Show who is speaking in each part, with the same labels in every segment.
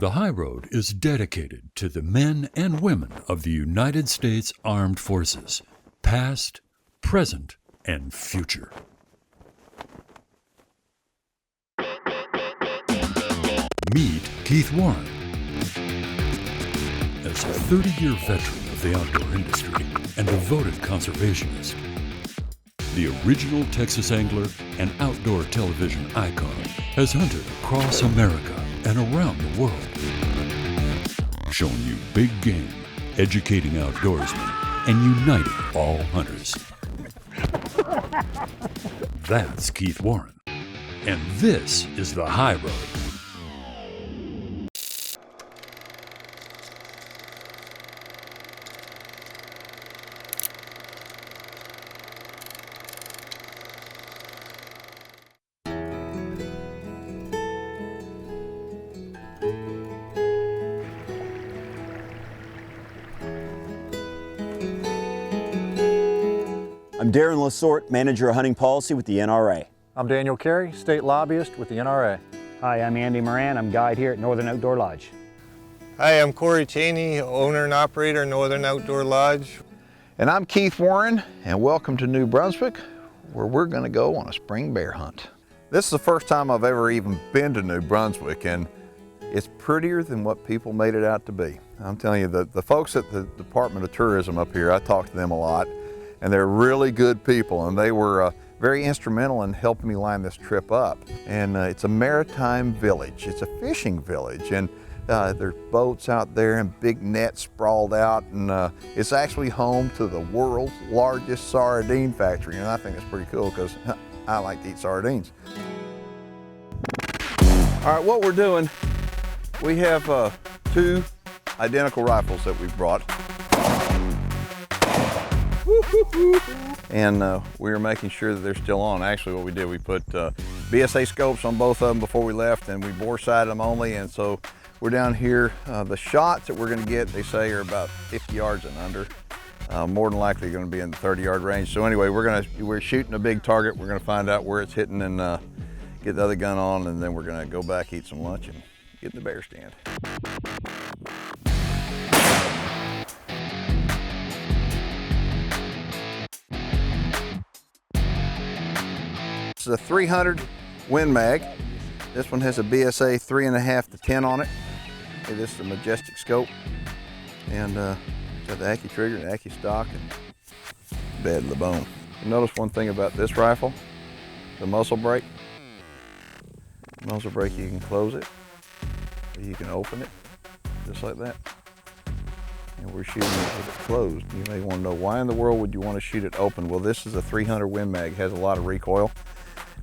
Speaker 1: The High Road is dedicated to the men and women of the United States Armed Forces, past, present, and future. Meet Keith Warren. As a 30-year veteran of the outdoor industry and devoted conservationist, the original Texas angler and outdoor television icon has hunted across America and around the world, showing you big game, educating outdoorsmen, and uniting all hunters. That's Keith Warren, and this is the High Road.
Speaker 2: I'm Darren Lesort, Manager of Hunting Policy with the NRA.
Speaker 3: I'm Daniel Carey, State Lobbyist with the NRA.
Speaker 4: Hi, I'm Andy Moran. I'm guide here at Northern Outdoor Lodge.
Speaker 5: Hi, I'm Corey Cheney, owner and operator, Northern Outdoor Lodge.
Speaker 6: And I'm Keith Warren, and welcome to New Brunswick, where we're going to go on a spring bear hunt. This is the first time I've ever even been to New Brunswick, and it's prettier than what people made it out to be. I'm telling you, the folks at the Department of Tourism up here, I talk to them a lot, and they're really good people, and they were very instrumental in helping me line this trip up. And it's a maritime village. It's a fishing village, and there's boats out there and big nets sprawled out, and it's actually home to the world's largest sardine factory, and I think it's pretty cool because I like to eat sardines. All right, what we're doing, we have two identical rifles that we've brought. And we were making sure that they're still on. Actually, what we did, we put BSA scopes on both of them before we left, and we bore sighted them only. And so we're down here. The shots that we're going to get, they say, are about 50 yards and under. More than likely going to be in the 30-yard range. So anyway, we're shooting a big target. We're going to find out where it's hitting and get the other gun on, and then we're going to go back, eat some lunch, and get in the bear stand. This is a 300 Win Mag. This one has a BSA 3.5 to 10 on it. Okay, this is a Majestic scope. And it's got the Ackie trigger and Ackie stock and bed to the bone. You notice one thing about this rifle, the muzzle brake. The muzzle brake, you can close it, or you can open it, just like that. And we're shooting it with it closed. You may want to know, why in the world would you want to shoot it open? Well, this is a 300 Win Mag, has a lot of recoil.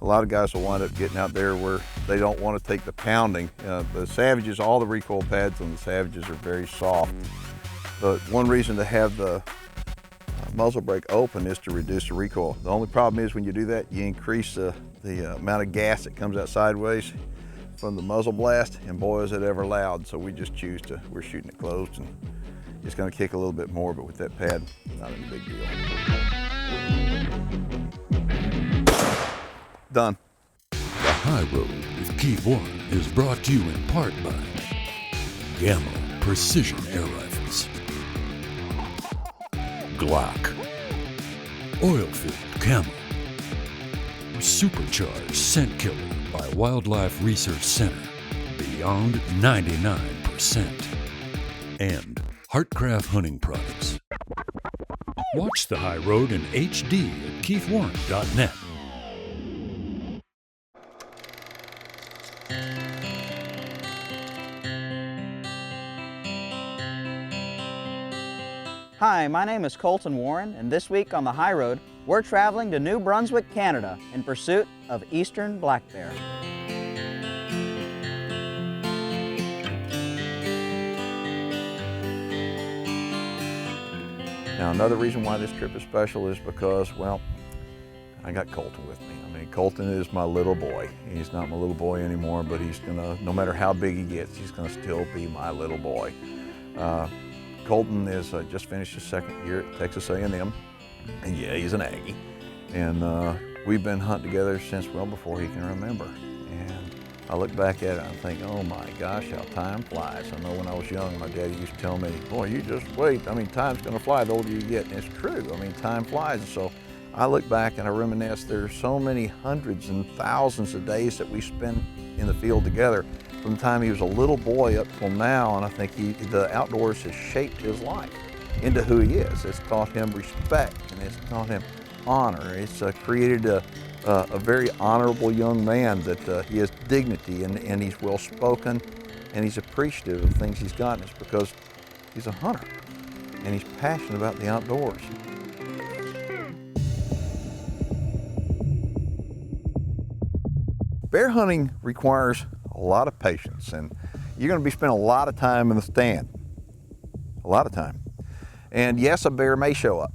Speaker 6: A lot of guys will wind up getting out there where they don't want to take the pounding. The Savages, all the recoil pads on the Savages are very soft. But one reason to have the muzzle brake open is to reduce the recoil. The only problem is when you do that, you increase the amount of gas that comes out sideways from the muzzle blast, and boy is it ever loud. So we just choose to, we're shooting it closed, and it's going to kick a little bit more, but with that pad, not a big deal. Done.
Speaker 1: The High Road with Keith Warren is brought to you in part by Gamma Precision Air Rifles, Glock, Oil-Filled Camo, Supercharged Scent Killer by Wildlife Research Center, Beyond 99%, and Heartcraft Hunting Products. Watch The High Road in HD at keithwarren.net.
Speaker 4: Hi, my name is Colton Warren, and this week on the High Road, we're traveling to New Brunswick, Canada, in pursuit of eastern black bear.
Speaker 6: Now, another reason why this trip is special is because, well, I got Colton with me. I mean, Colton is my little boy. He's not my little boy anymore, but he's gonna, no matter how big he gets, he's gonna still be my little boy. Colton is just finished his second year at Texas A&M, and yeah, he's an Aggie. And we've been hunting together since well before he can remember. And I look back at it and I think, oh my gosh, how time flies. I know when I was young, my daddy used to tell me, boy, you just wait. I mean, time's gonna fly the older you get, and it's true. I mean, time flies. And so I look back and I reminisce, there's so many hundreds and thousands of days that we spend in the field together from the time he was a little boy up till now, and I think the outdoors has shaped his life into who he is. It's taught him respect, and it's taught him honor. It's created a very honorable young man that he has dignity, and he's well-spoken, and he's appreciative of things he's gotten. It's because he's a hunter, and he's passionate about the outdoors. Bear hunting requires a lot of patience, and you're going to be spending a lot of time in the stand, a lot of time. And yes, a bear may show up,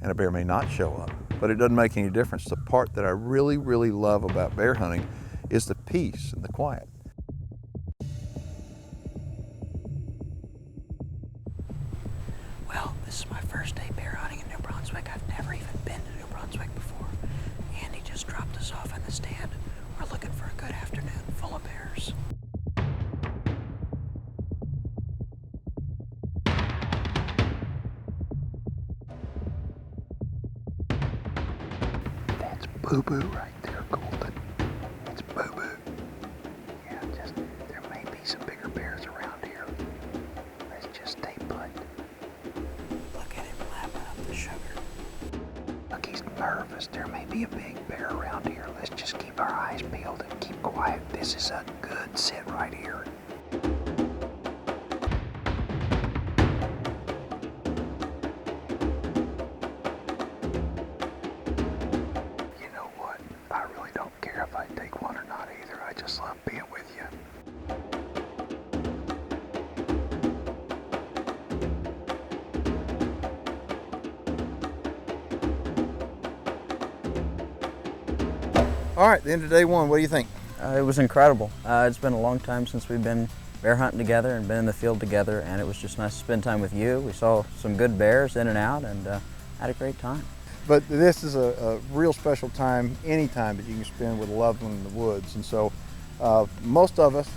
Speaker 6: and a bear may not show up, but it doesn't make any difference. The part that I really, really love about bear hunting is the peace and the quiet.
Speaker 7: Well, this is my first day bear hunting in New Brunswick. I've never even been to New Brunswick before. Andy just dropped us off in the stand. We're looking for a good afternoon full of bears. That's boo-boo right there, Colton. It's boo-boo. Yeah, there may be some bigger bears around here. Let's just stay put. Look at him lapping up the sugar. Look, he's nervous. There may be a big bear around here. Let's just keep our eyes peeled and keep quiet. This is a good sit right here. You know what? I really don't care if I take one or not either. I just love being with you.
Speaker 6: All right, the end of day one, what do you think?
Speaker 4: It was incredible. It's been a long time since we've been bear hunting together and been in the field together, and it was just nice to spend time with you. We saw some good bears in and out, and had a great time.
Speaker 3: But this is a real special time, any time that you can spend with a loved one in the woods. And so most of us,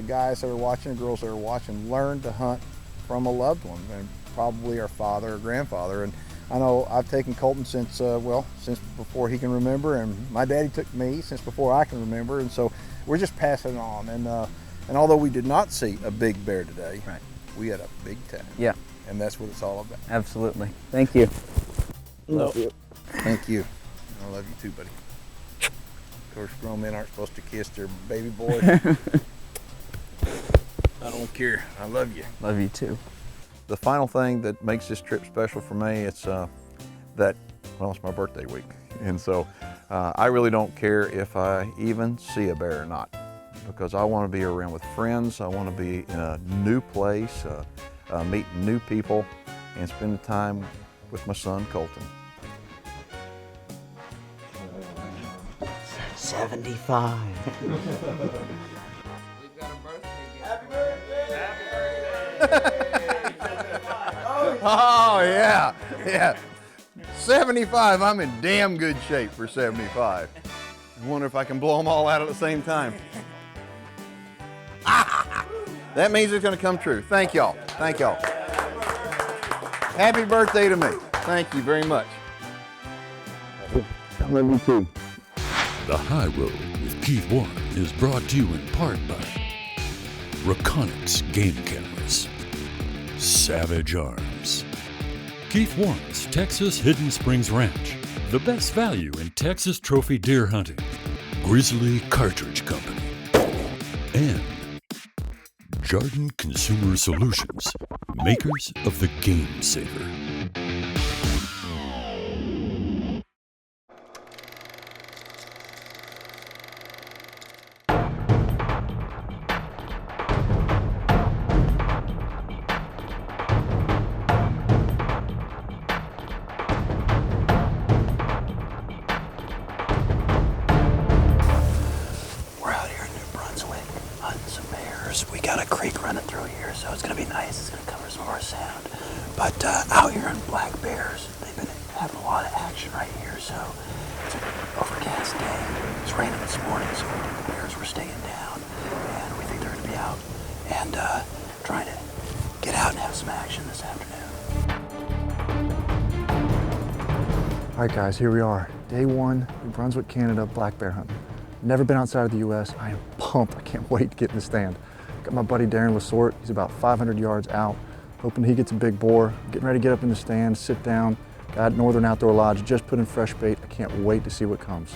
Speaker 3: guys that are watching, girls that are watching, learn to hunt from a loved one, and probably our father or grandfather. And I know I've taken Colton since, since before he can remember, and my daddy took me since before I can remember, and so we're just passing it on. And although we did not see a big bear today,
Speaker 4: Right.
Speaker 3: we had a big time.
Speaker 4: Yeah,
Speaker 3: And that's what it's all about.
Speaker 4: absolutely. Thank you.
Speaker 3: Love you. Thank you. I love you too, buddy. Of course, grown men aren't supposed to kiss their baby boy. I don't care. I love you.
Speaker 4: Love you too.
Speaker 6: The final thing that makes this trip special for me, it's it's my birthday week. And so I really don't care if I even see a bear or not, because I want to be around with friends. I want to be in a new place, meet new people, and spend time with my son, Colton.
Speaker 7: 75.
Speaker 6: Oh, yeah, yeah. 75, I'm in damn good shape for 75. I wonder if I can blow them all out at the same time. That means it's gonna come true. Thank y'all, thank y'all. Happy birthday to me. Thank you very much. I love you too.
Speaker 1: The High Road with Keith Warren is brought to you in part by Reconyx Game Cameras, Savage Arms, Keith Warren's Texas Hidden Springs Ranch, the best value in Texas trophy deer hunting, Grizzly Cartridge Company, and Jardin Consumer Solutions, makers of the Game Saver.
Speaker 7: We're out here in New Brunswick hunting some bears. We got a creek running through here, so it's gonna be nice. It's gonna cover some of our sound. But out here in Black Bears, they've been having a lot of action right here. So it's an overcast day. It's raining this morning, so the bears we're staying down, and we think they're going to be out and trying to get out and have some action this afternoon.
Speaker 3: All right, guys, here we are. Day one in Brunswick, Canada, black bear hunting. Never been outside of the U.S. I am pumped. I can't wait to get in the stand. Got my buddy Darren Lesort. He's about 500 yards out, hoping he gets a big boar. Getting ready to get up in the stand, sit down. Got Northern Outdoor Lodge, just put in fresh bait. I can't wait to see what comes.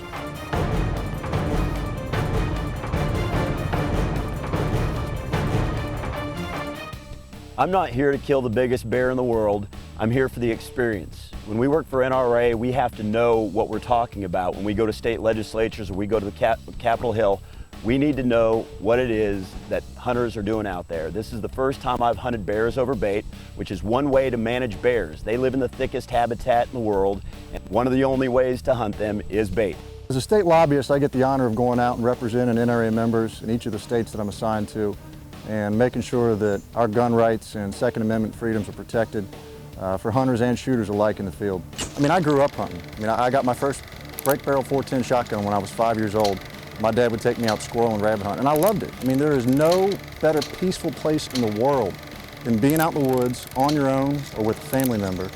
Speaker 2: I'm not here to kill the biggest bear in the world. I'm here for the experience. When we work for NRA, we have to know what we're talking about. When we go to state legislatures or we go to the Capitol Hill, we need to know what it is that hunters are doing out there. This is the first time I've hunted bears over bait, which is one way to manage bears. They live in the thickest habitat in the world, and one of the only ways to hunt them is bait.
Speaker 3: As a state lobbyist, I get the honor of going out and representing NRA members in each of the states that I'm assigned to, and making sure that our gun rights and Second Amendment freedoms are protected for hunters and shooters alike in the field. I mean, I grew up hunting. I mean, I got my first break barrel 410 shotgun when I was 5 years old. My dad would take me out squirrel and rabbit hunt, and I loved it. I mean, there is no better peaceful place in the world than being out in the woods on your own or with a family member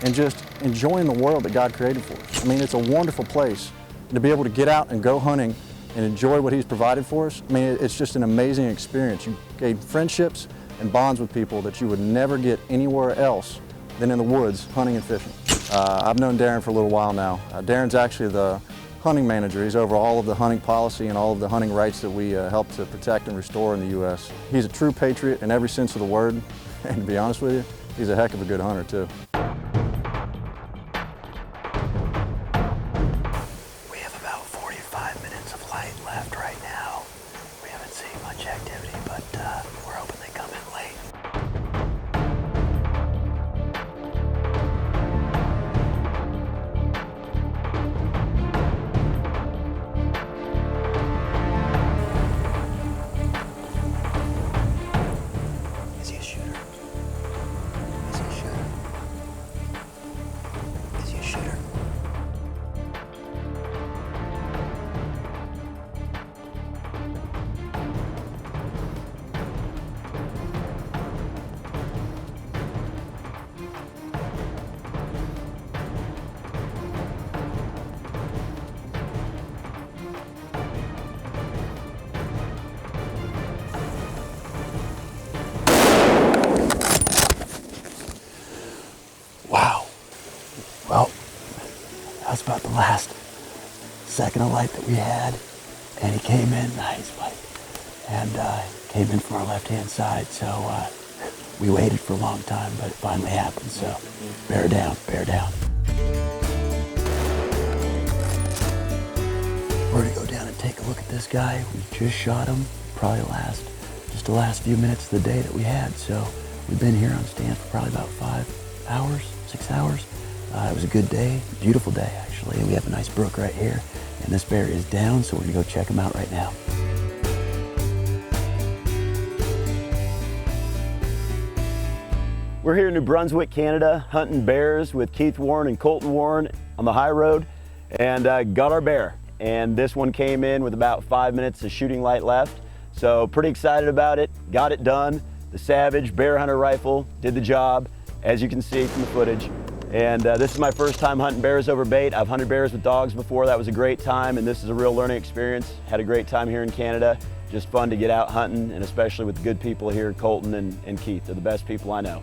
Speaker 3: and just enjoying the world that God created for us. I mean, it's a wonderful place. And to be able to get out and go hunting and enjoy what He's provided for us, I mean, it's just an amazing experience. You gain friendships and bonds with people that you would never get anywhere else than in the woods, hunting and fishing. I've known Darren for a little while now. Darren's actually the hunting manager. He's over all of the hunting policy and all of the hunting rights that we help to protect and restore in the U.S. He's a true patriot in every sense of the word, and to be honest with you, he's a heck of a good hunter too.
Speaker 7: We have about 45 minutes of light left right now. We haven't seen much activity, but we're hoping they come in late. Is he a shooter? Is he a shooter? Is he a shooter? Wow. Well, that was about the last second of light that we had. And he came in, nice buddy, and came in from our left-hand side. So we waited for a long time, but it finally happened. So bear down, bear down. We're gonna go down and take a look at this guy. We just shot him, probably just the last few minutes of the day that we had. So we've been here on stand for probably about 5 hours, 6 hours. It was a good day, beautiful day actually. We have a nice brook right here, and this bear is down, so we're gonna go check him out right now.
Speaker 2: We're here in New Brunswick, Canada, hunting bears with Keith Warren and Colton Warren on the high road, and got our bear. And this one came in with about 5 minutes of shooting light left. So pretty excited about it, got it done. The Savage Bear Hunter rifle did the job, as you can see from the footage. And this is my first time hunting bears over bait. I've hunted bears with dogs before, that was a great time, and this is a real learning experience. Had a great time here in Canada. Just fun to get out hunting, and especially with the good people here, Colton and Keith. They're the best people I know.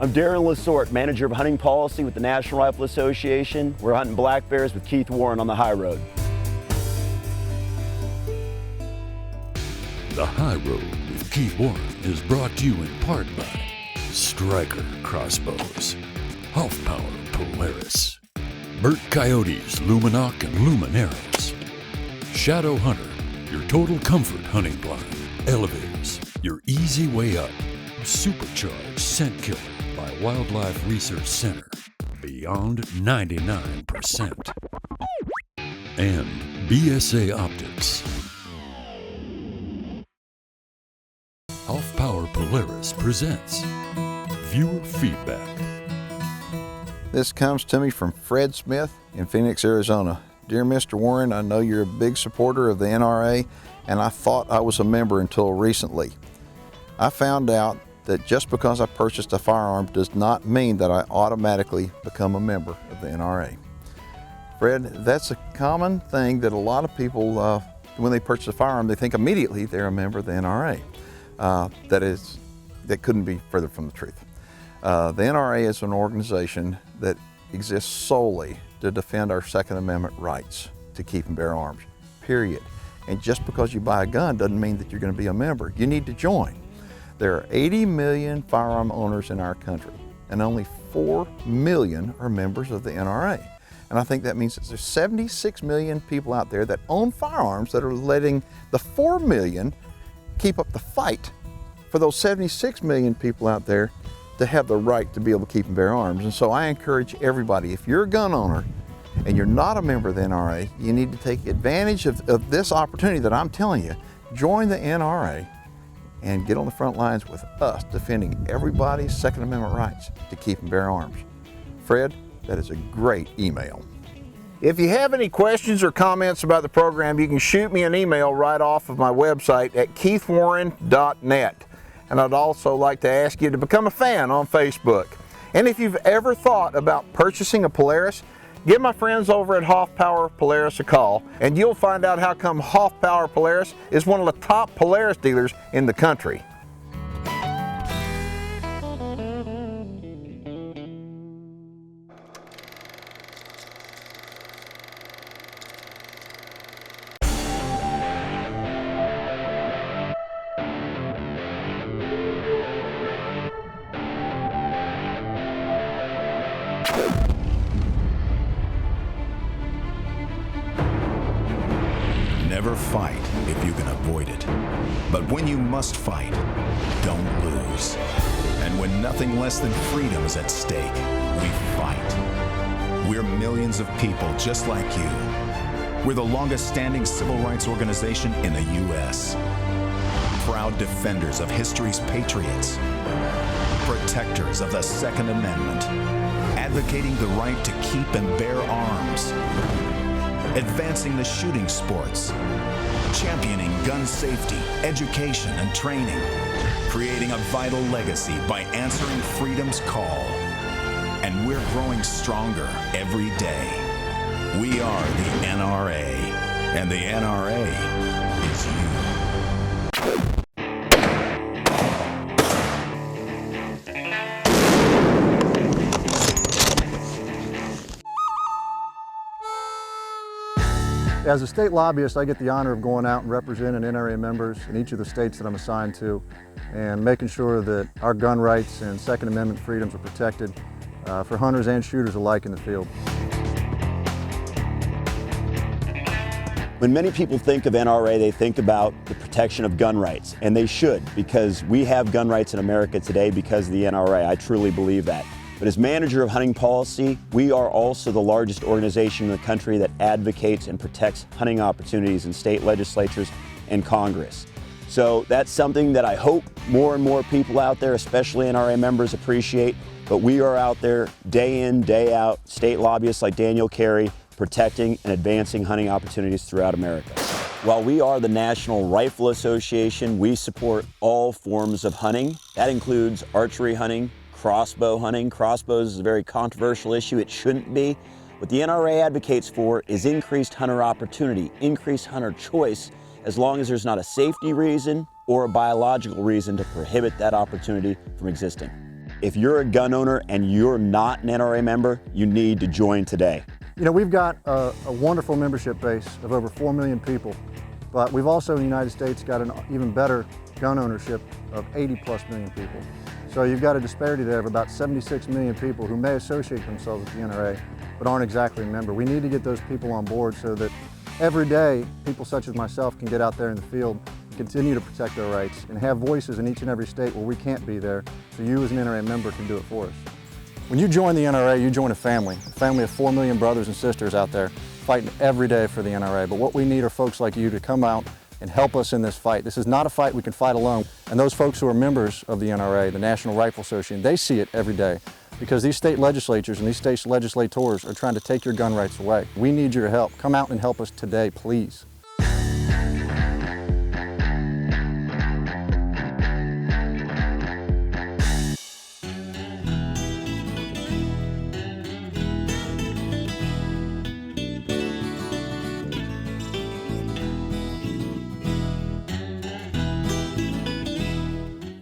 Speaker 2: I'm Darren Lesort, Manager of Hunting Policy with the National Rifle Association. We're hunting black bears with Keith Warren on the high road.
Speaker 1: The High Road with Keith Warren is brought to you in part by Striker Crossbows, Half-Power Polaris, Burt Coyotes Luminoc and Luminaires, Shadow Hunter, your total comfort hunting blind, Elevators, your easy way up, Supercharged Scent Killer by Wildlife Research Center, beyond 99%, and BSA Optics. Half-Power Polaris presents Viewer Feedback.
Speaker 6: This comes to me from Fred Smith in Phoenix, Arizona. Dear Mr. Warren, I know you're a big supporter of the NRA, and I thought I was a member until recently. I found out that just because I purchased a firearm does not mean that I automatically become a member of the NRA. Fred, that's a common thing that a lot of people, when they purchase a firearm, they think immediately they're a member of the NRA. That couldn't be further from the truth. The NRA is an organization that exists solely to defend our Second Amendment rights to keep and bear arms, period. And just because you buy a gun doesn't mean that you're going to be a member. You need to join. There are 80 million firearm owners in our country, and only 4 million are members of the NRA. And I think that means that there's 76 million people out there that own firearms that are letting the 4 million keep up the fight for those 76 million people out there to have the right to be able to keep and bear arms. And so I encourage everybody, if you're a gun owner and you're not a member of the NRA, you need to take advantage of this opportunity that I'm telling you. Join the NRA and get on the front lines with us, defending everybody's Second Amendment rights to keep and bear arms. Fred, that is a great email. If you have any questions or comments about the program, you can shoot me an email right off of my website at keithwarren.net. And I'd also like to ask you to become a fan on Facebook. And if you've ever thought about purchasing a Polaris, give my friends over at Hoffpauir Polaris a call, and you'll find out how come Hoffpauir Polaris is one of the top Polaris dealers in the country.
Speaker 8: Never fight if you can avoid it. But when you must fight, don't lose. And when nothing less than freedom is at stake, we fight. We're millions of people just like you. We're the longest standing civil rights organization in the U.S. Proud defenders of history's patriots. Protectors of the Second Amendment. Advocating the right to keep and bear arms. Advancing the shooting sports, championing gun safety, education, and training, creating a vital legacy by answering freedom's call. And we're growing stronger every day. We are the NRA, and the NRA is you.
Speaker 3: As a state lobbyist, I get the honor of going out and representing NRA members in each of the states that I'm assigned to and making sure that our gun rights and Second Amendment freedoms are protected for hunters and shooters alike in the field.
Speaker 2: When many people think of NRA, they think about the protection of gun rights, and they should, because we have gun rights in America today because of the NRA. I truly believe that. But as manager of hunting policy, we are also the largest organization in the country that advocates and protects hunting opportunities in state legislatures and Congress. So that's something that I hope more and more people out there, especially NRA members, appreciate. But we are out there day in, day out, state lobbyists like Daniel Carey, protecting and advancing hunting opportunities throughout America. While we are the National Rifle Association, we support all forms of hunting. That includes archery hunting, crossbow hunting. Crossbows is a very controversial issue. It shouldn't be. What the NRA advocates for is increased hunter opportunity, increased hunter choice, as long as there's not a safety reason or a biological reason to prohibit that opportunity from existing. If you're a gun owner and you're not an NRA member, you need to join today.
Speaker 3: You know, we've got a wonderful membership base of over 4 million people, but we've also in the United States got an even better gun ownership of 80+ million people. So you've got a disparity there of about 76 million people who may associate themselves with the NRA, but aren't exactly a member. We need to get those people on board so that every day, people such as myself can get out there in the field and continue to protect our rights and have voices in each and every state where we can't be there, so you as an NRA member can do it for us. When you join the NRA, you join a family of 4 million brothers and sisters out there fighting every day for the NRA. But what we need are folks like you to come out and help us in this fight. This is not a fight we can fight alone. And those folks who are members of the NRA, the National Rifle Association, they see it every day. because these state legislatures and these state legislators are trying to take your gun rights away. We need your help. Come out and help us today, please.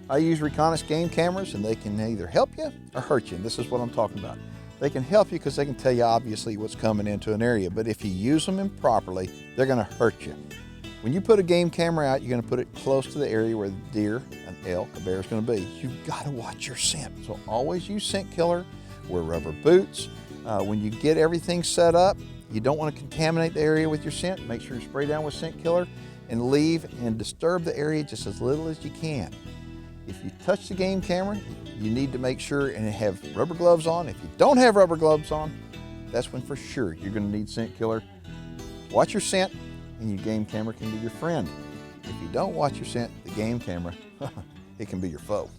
Speaker 3: I use reconnaissance game cameras, and they can either help you or hurt you, and this is what I'm talking about. They can help you because they can tell you obviously what's coming into an area, but if you use them improperly, they're going to hurt you. When you put a game camera out, you're going to put it close to the area where the deer, an elk, a bear is going to be. You've got to watch your scent, so always use scent killer, wear rubber boots. When you get everything set up, you don't want to contaminate the area with your scent. Make sure you spray down with scent killer and leave and disturb the area just as little as you can. If you touch the game camera, you need to make sure and have rubber gloves on. If you don't have rubber gloves on, that's when for sure you're going to need scent killer. Watch your scent, and your game camera can be your friend. If you don't watch your scent, the game camera, it can be your foe.